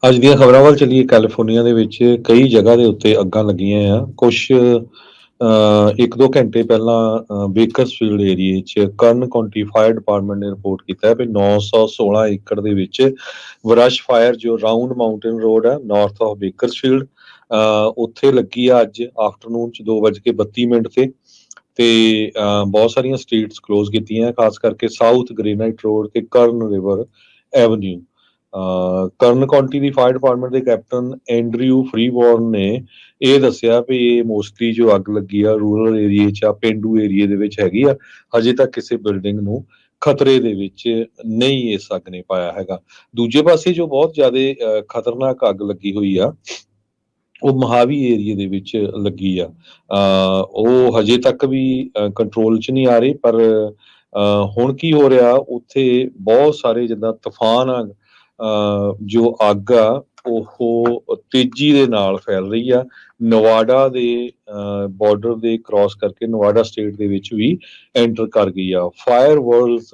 ਅੱਜ ਦੀਆਂ ਖਬਰਾਂ ਵੱਲ ਚੱਲੀਏ। ਕੈਲੀਫੋਰਨੀਆ ਦੇ ਵਿੱਚ ਕਈ ਜਗ੍ਹਾ ਦੇ ਉੱਤੇ ਅੱਗਾਂ ਲੱਗੀਆਂ ਆ। ਕੁਛ 1-2 ਘੰਟੇ ਪਹਿਲਾਂ ਬੇਕਰਸਫੀਲਡ ਏਰੀਏ 'ਚ ਕਰਨ ਕਾਉਂਟੀ ਫਾਇਰ ਡਿਪਾਰਟਮੈਂਟ ਨੇ ਰਿਪੋਰਟ ਕੀਤਾ ਹੈ ਵੀ 916 ਏਕੜ ਦੇ ਵਿੱਚ ਬਰਸ਼ ਫਾਇਰ ਜੋ ਰਾਊਂਡ ਮਾਊਂਟੇਨ ਰੋਡ ਹੈ ਨਾਰਥ ਆਫ ਬੇਕਰਸਫੀਲਡ, ਉੱਥੇ ਲੱਗੀ ਆ ਅੱਜ ਆਫਟਰਨੂਨ 'ਚ 2:32 ਤੇ ਬਹੁਤ ਸਾਰੀਆਂ ਸਟਰੀਟਸ ਕਲੋਜ਼ ਕੀਤੀਆਂ, ਖਾਸ ਕਰਕੇ ਸਾਊਥ ਗ੍ਰੇਨਾਈਟ ਰੋਡ ਤੇ ਕਰਨ ਰਿਵਰ ਐਵਨਿਊ। ਕਰਨ ਕਾਉਂਟੀ ਦੀ ਫਾਇਰ ਡਿਪਾਰਟਮੈਂਟ ਦੇ ਕੈਪਟਨ ਐਂਡਰਿਊ ਫਰੀਬੋਰਨ ਨੇ ਇਹ ਦੱਸਿਆ ਵੀ ਇਹ ਮੋਸਟਲੀ ਜੋ ਅੱਗ ਲੱਗੀ ਆ ਰੂਰਲ ਏਰੀਏ 'ਚ ਆ, ਪੇਂਡੂ ਏਰੀਏ ਦੇ ਵਿੱਚ ਹੈਗੀ ਆ। ਹਜੇ ਤੱਕ ਕਿਸੇ ਬਿਲਡਿੰਗ ਨੂੰ ਖਤਰੇ ਦੇ ਵਿੱਚ ਨਹੀਂ ਇਸ ਅੱਗ ਨੇ ਪਾਇਆ ਹੈਗਾ। ਦੂਜੇ ਪਾਸੇ ਜੋ ਬਹੁਤ ਜ਼ਿਆਦਾ ਖਤਰਨਾਕ ਅੱਗ ਲੱਗੀ ਹੋਈ ਆ, ਉਹ ਮਹਾਵੀ ਏਰੀਏ ਦੇ ਵਿੱਚ ਲੱਗੀ ਆ। ਉਹ ਹਜੇ ਤੱਕ ਵੀ ਕੰਟਰੋਲ 'ਚ ਨਹੀਂ ਆ ਰਹੀ, ਪਰ ਹੁਣ ਕੀ ਹੋ ਰਿਹਾ ਉੱਥੇ ਬਹੁਤ ਸਾਰੇ ਜਿੱਦਾਂ ਤੂਫਾਨ ਆ, ਜੋ ਅੱਗ ਆ ਉਹ ਤੇਜ਼ੀ ਦੇ ਨਾਲ ਫੈਲ ਰਹੀ ਆ। ਨਵਾਡਾ ਦੇ ਬਾਰਡਰ ਦੇ ਕ੍ਰਾਸ ਕਰਕੇ ਨਵਾਡਾ ਸਟੇਟ ਦੇ ਵਿੱਚ ਵੀ ਐਂਟਰ ਕਰ ਗਈ ਆ। ਫਾਇਰ ਵਰਲਸ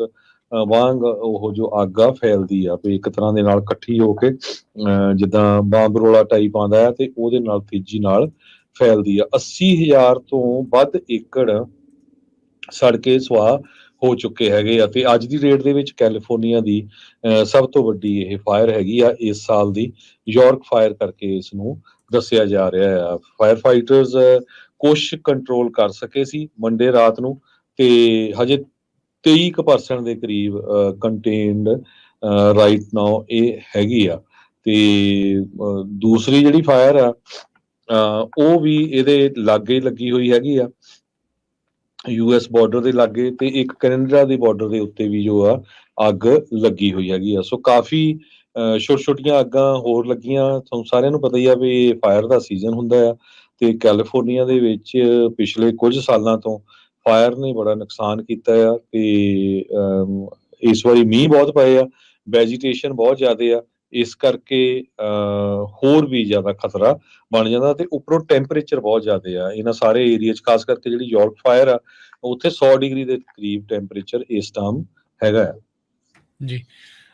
ਵਾਂਗ ਉਹ ਜੋ ਅੱਗ ਆ ਫੈਲਦੀ ਆ ਵੀ ਇੱਕ ਤਰ੍ਹਾਂ ਦੇ ਨਾਲ ਇਕੱਠੀ ਹੋ ਕੇ ਜਿੱਦਾਂ ਬੰਬ ਰੋਲਾ ਟਾਈਪ ਆਉਂਦਾ ਆ ਤੇ ਉਹਦੇ ਨਾਲ ਤੇਜ਼ੀ ਨਾਲ ਫੈਲਦੀ ਆ। 80,000 ਤੋਂ ਵੱਧ ਏਕੜ ਸੜ ਕੇ ਸੁਆਹ ਹੋ ਚੁੱਕੇ ਹੈਗੇ ਆ ਤੇ ਅੱਜ ਦੀ ਡੇਟ ਦੇ ਵਿੱਚ ਕੈਲੀਫੋਰਨੀਆ ਦੀ ਸਭ ਤੋਂ ਵੱਡੀ ਇਹ ਫਾਇਰ ਹੈਗੀ ਆ ਇਸ ਸਾਲ ਦੀ। ਯਾਰਕ ਫਾਇਰ ਕਰਕੇ ਇਸ ਨੂੰ ਦੱਸਿਆ ਜਾ ਰਿਹਾ ਆ। ਫਾਇਰ ਫਾਈਟਰਸ ਕੁਛ ਕੰਟਰੋਲ ਕਰ ਸਕੇ ਸੀ ਮੰਡੇ ਰਾਤ ਨੂੰ, ਤੇ ਹਜੇ 23% ਦੇ ਕਰੀਬ ਕੰਟੇਨਡ ਰਾਈਟ ਨਾਓ ਇਹ ਹੈਗੀ ਆ। ਤੇ ਦੂਸਰੀ ਜਿਹੜੀ ਫਾਇਰ ਆ ਉਹ ਵੀ ਇਹਦੇ ਲਾਗੇ ਲੱਗੀ ਹੋਈ ਹੈਗੀ ਆ, ਯੂਐਸ ਬਾਰਡਰ ਦੇ ਲਾਗੇ, ਤੇ ਇੱਕ ਕੈਨੇਡਾ ਦੇ ਬਾਰਡਰ ਦੇ ਉੱਤੇ ਵੀ ਜੋ ਆ ਅੱਗ ਲੱਗੀ ਹੋਈ ਹੈਗੀ ਆ। ਸੋ ਕਾਫੀ ਛੋਟੀਆਂ-ਛੋਟੀਆਂ ਅੱਗਾਂ ਹੋਰ ਲੱਗੀਆਂ। ਤੁਹਾਨੂੰ ਸਾਰਿਆਂ ਨੂੰ ਪਤਾ ਹੀ ਆ ਵੀ ਫਾਇਰ ਦਾ ਸੀਜ਼ਨ ਹੁੰਦਾ ਆ ਤੇ ਕੈਲੀਫੋਰਨੀਆ ਦੇ ਵਿੱਚ ਪਿਛਲੇ ਕੁਝ ਸਾਲਾਂ ਤੋਂ ਫਾਇਰ ਨੇ ਬੜਾ ਨੁਕਸਾਨ ਕੀਤਾ ਆ ਤੇ ਇਸ ਵਾਰੀ ਮੀਂਹ ਬਹੁਤ ਪਏ ਆ, ਵੈਜੀਟੇਸ਼ਨ ਬਹੁਤ ਜ਼ਿਆਦਾ ਆ, ਇਸ ਕਰਕੇ ਹੋਰ ਵੀ ਜ਼ਿਆਦਾ ਖਤਰਾ ਬਣ ਜਾਂਦਾ ਤੇ ਉੱਪਰੋਂ ਟੈਂਪਰੇਚਰ ਬਹੁਤ ਜ਼ਿਆਦਾ ਆ ਇਹਨਾਂ ਸਾਰੇ ਏਰੀਆ 'ਚ। ਖਾਸ ਕਰਕੇ ਜਿਹੜੀ ਯਾਰਕ ਫਾਇਰ ਆ ਉੱਥੇ 100 ਡਿਗਰੀ ਦੇ ਕਰੀਬ ਟੈਂਪਰੇਚਰ ਇਸ ਟਾਈਮ ਹੈਗਾ ਆ। जी।